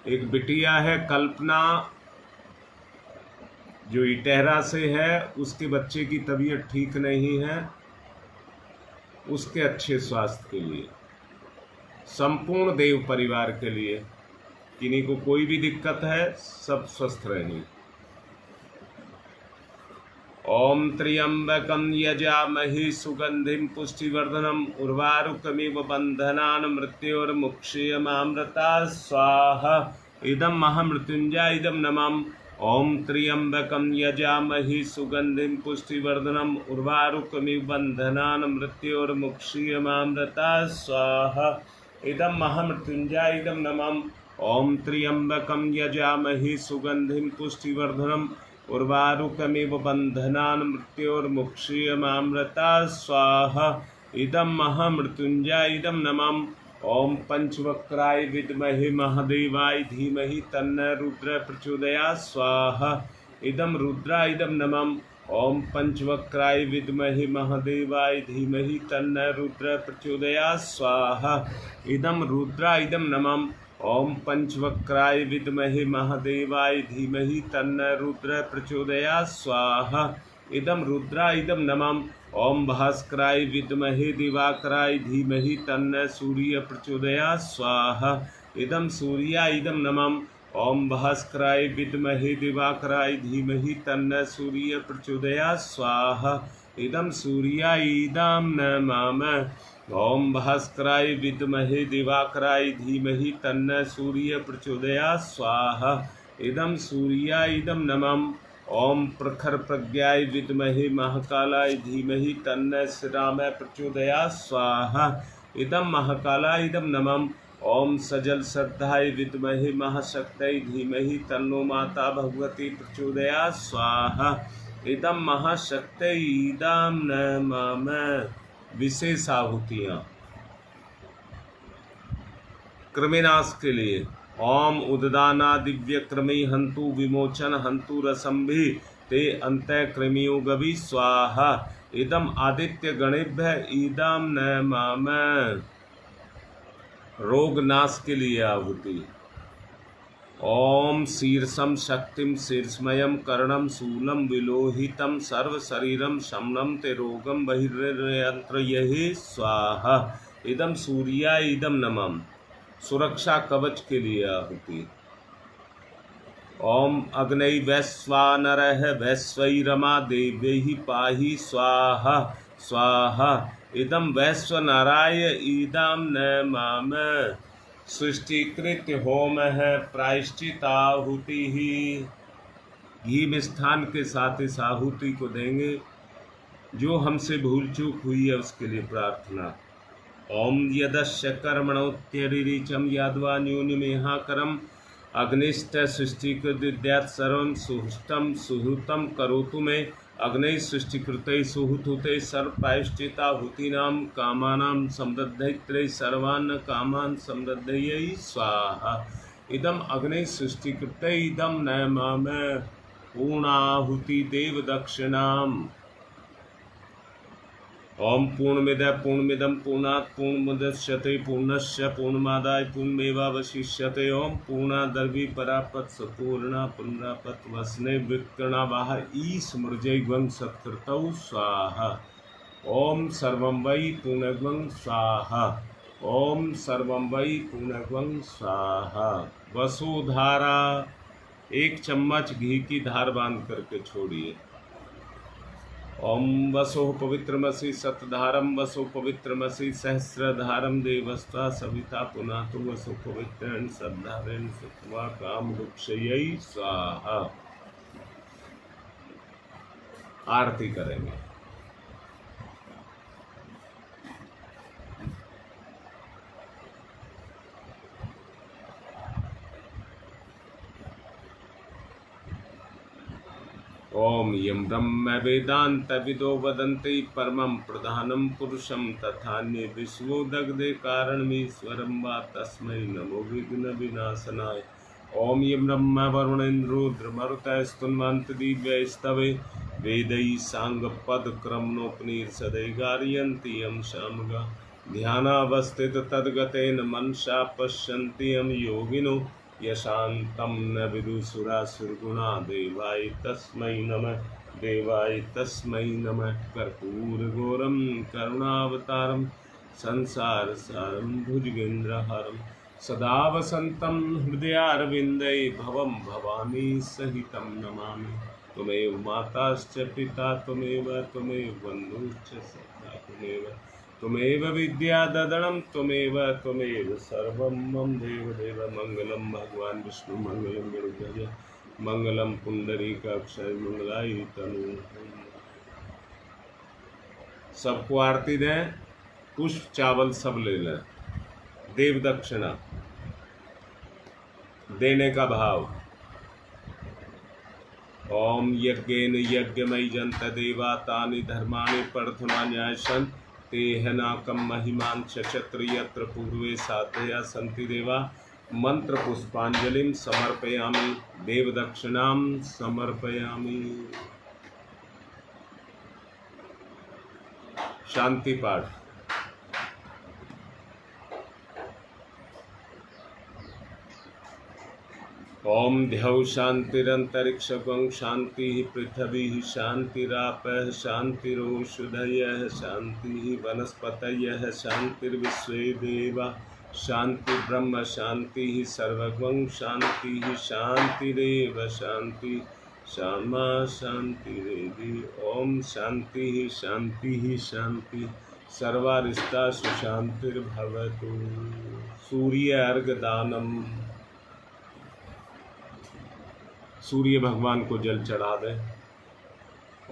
एक बिटिया है कल्पना जो इटेहरा से है, उसके बच्चे की तबीयत ठीक नहीं है, उसके अच्छे स्वास्थ्य के लिए। संपूर्ण देव परिवार के लिए, किन्हीं को कोई भी दिक्कत है, सब स्वस्थ रहें। ओम त्र्यंबकं यजामहे सुगंधिं पुष्टिवर्धनम् उर्वारुकमिव बन्धनान् मृत्योर्मुक्षीयमामृता स्वाहा। इदं महामृत्युंजय इदं नमः। ओम त्र्यंबकं यजामहे सुगंधिं पुष्टिवर्धनम् उर्वारुकमिव बन्धनान् मृत्योर्मुक्षीयमामृता स्वाहा। इदं महामृत्युंजय इदं नमः। ओम त्र्यंबकं यजामहे सुगंधिं पुष्टिवर्धनम् उर्वारुकमिव बन्धनान् मृत्योर्मुक्षीयमामृता स्वाहा। इदं महामृत्युंजय इदं नमः। ओम पंचवक्राय विद्महे महादेवाय धीमहि तन्नः रुद्र प्रचोदयात् स्वाहा। इदं रुद्रा इदं नमः। ओम पंचवक्राय विद्महे महादेवाय धीमहि तन्नः रुद्र प्रचोदयात् स्वाहा। इदं रुद्रा इदं नमः। ओम पंचवक्राय विद्महे महादेवाय धीमहि तन्नः रुद्र प्रचोदयात् स्वाहा। इदं रुद्रा इदं नमः। ओम भास्कराय विद्महे दिवाकराय धीमहि तन्नः सूर्य प्रचोदयात् स्वाहा। इदं सूर्या इदं नमः। ओम भास्कराय विद्महे दिवाकराय धीमहि तन्नः सूर्य प्रचोदयात् स्वाहा। इदं सूर्या इदं नमः। ओम भास्कराय विद्महे दिवाकराय धीमहि तन्नः सूर्य प्रचोदयात् स्वाहा। इदं सूर्या इदं नमः। ओम प्रखर प्रज्ञाय विद्महे महाकालाय धीमहि तन्नः श्रीरामः प्रचोदयात् स्वाहा। इदं महाकालाय इदं नमः। ओम सजल श्रद्धाय विद्महे महाशक्तये धीमहि तन्नो माता भगवती प्रचोदयात् स्वाहा। इदं महाशक्तये इदं नमः। विशेष आहुतियाँ कृमिनाश के लिए। ओम उददाना दिव्य कृमि हंतु विमोचन हंतु रसंभि ते अंत कृमियो गवि स्वाहा। इदम आदित्य गणेभ्य इदम नमः। रोग नाश के लिए आहुति। ओम शीर्षम शक्तिम शीर्षमयम कर्णम शूलम विलोहितम सर्व शरीरम शमनम ते रोगम बहिर्यंत्र यही स्वाहा। इदम सूर्याय इदम नमः। सुरक्षा कवच के लिए आहुति। ओम अग्नय वैश्वानरः वैश्वैरमा देवैहि पाहि स्वाहा स्वाहा। इदम वैश्वनराय इदम नमः। सृष्टिकृत होम है प्रायश्चित आहुति ही। घी मिष्ठान के साथ इस आहुति को देंगे। जो हमसे भूल चूक हुई है उसके लिए प्रार्थना। ओम यदस्य कर्मणोत्यरिचम यादवा न्यूनमेहाकरम अग्निष्ट सृष्टिकृत विद्यात् सर्वं सुहुष्टम सुहृतम करोतु मे। अग्नि सृष्टिकृते सुहुते सर्वप्रायश्चिताहुतीनां कामानां समृद्धये सर्वान् कामान् समृद्धये स्वाहा। इदम अग्नि सृष्टिकृते इदम नमः। पूर्णाहुति देव दक्षिणाम। ओम पूर्णमिदः पूर्णमिदं पूर्णात् पूर्णमुदच्यते पूर्णस्य पूर्णमादाय पूर्णमेवावशिष्यते। ओम पूर्णादर्वी परापत्स पूर्णा पुनरापत वसने विक्रणावाह ईस्मृजैवं सत्कृतौ स्वाहा। ओम सर्वं वै पूर्णग्वं स्वाहा। ओम सर्वं वै पूर्णग्वं स्वाहा। वसुधारा 1 चम्मच घी की धार बांध करके छोड़िए। ओम वसो पवित्रमसि सतधारम वसो पवित्रमसि सहस्रधारम देवस्ता सविता पुनातु वसो पवित्रेण सद्धारेण सुत्वा काम वृक्षयै स्वाहा। आरती करेंगे। ओम यम ब्रह्म वेदांत विदो वदन्ति परमं प्रधानं पुरुषं तथान्ये विश्वो दग्धे कारणमीश्वरं वा तस्मै नमो विघ्न विनाशनाय। ओम यम ब्रह्म वरुणेन्द्र मरुतस्तुन्वन्त दिव्यैस्तवे वेदैः साङ्गपदक्रमणोपनिषदै गारयन्ति यं शामगा ध्यानावस्थित तद्गतेन मनसा पश्यन्ति यं योगिनो यशान्तं न विदुषुरासुरगुणा देवाय तस्मै नमः। देवाय तस्मै नमः। कर्पूरगौरं करुणावतारं संसारसारं भुजगेन्द्रहारं सदा वसन्तं हृदयारविन्दे भवं भवानी सहितं नमामि। त्वमेव माताश्च पिता त्वमेव बन्धुश्च सखा त्वमेव विद्याददनं त्वमेव सर्वं मम देवदेव। मंगलम भगवान विष्णु मंगलम गरुड़ध्वज मंगलम पुंडरीकाक्षाय मंगलाय तनु। सबको आरती दें। पुष्प चावल सब ले लें। देव दक्षिणा देने का भाव। ओम यज्ञेन यज्ञमयी जंत देवा तानि धर्माणि प्रथमान्यासन् तेहनाकं महिमान् चचत्र यत्र पूर्वे साधया सन्ति देवा। मंत्र पुष्पांजलिं समर्पयामि। देव दक्षिणां समर्पयामि। शांति पाठ। ओम ध्यौ शांतिरंतरिक्षगं शांति पृथ्वी शांतिरापः शांतिरोषधयः शांति वनस्पतयः शांतिर्विश्वे देवा शांति ब्रह्म शांति सर्वगं शांति शांतिरेव शांति श्यामा शांतिरेधि। ओम शांति शांति शांति सर्वारिष्टा सुशांतिर्भवतु। सूर्य अर्घ दानम। सूर्य भगवान को जल चढ़ा दें।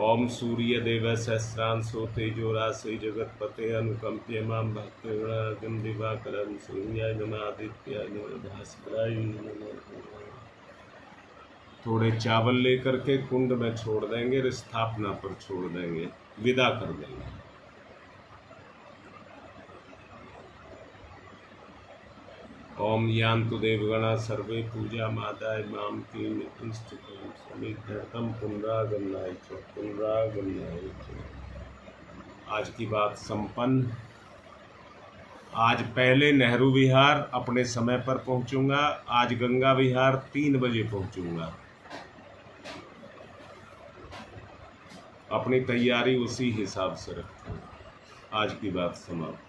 ओम सूर्य देव सहस्रांशो तेजोराशि जगतपते अनुकंप्य माम भक्तिगण दिवाकरं सूर्याय नमः आदित्याय नमः भास्कराय नमः। थोड़े चावल लेकर के कुंड में छोड़ देंगे, स्थापना पर छोड़ देंगे, विदा कर देंगे। ओम यान्तु देवगणा सर्वे पूजा मादाय माम की इष्टकं समिद्धर्तम पुनरागमनाय च पुनरागमनाय च। आज की बात संपन्न। आज पहले नेहरू विहार अपने समय पर पहुंचूंगा। आज गंगा विहार 3 बजे पहुंचूंगा। अपनी तैयारी उसी हिसाब से रखें। आज की बात समाप्त।